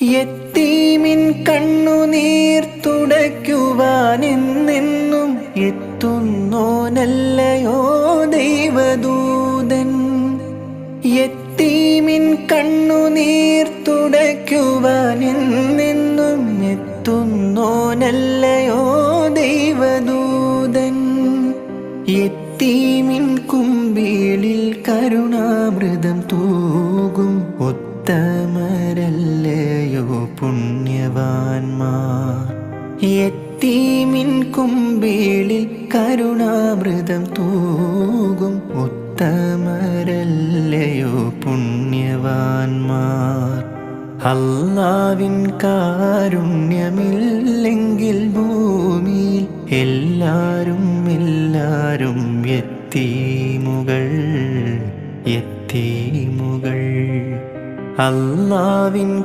യത്തീമിൻ കണ്ണുനീർ തുടയ്ക്കുവാനെന്നെന്നും എത്തുന്നോനല്ലയോ ദൈവദൂതൻ. യത്തീമിൻ കണ്ണുനീർ തുടയ്ക്കുവാനെന്നെന്നും എത്തുന്നോനല്ലയോ ദൈവദൂതൻ. യത്തീമിൻ കുമ്പിളിൽ കരുണാമൃതം തൂകും ഉത്തമരല്ലയോ പുണ്യവാന്മാർ. യത്തീമിൻ കുമ്പിളിൽ കരുണാമൃതം തൂകും ഉത്തമരല്ലയോ പുണ്യവാന്മാർ. അല്ലാവിൻ കാരുണ്യമില്ലെങ്കിൽ ഭൂമിയിൽ എല്ലാരും യത്തീമുകൾ. അല്ലാവിൻ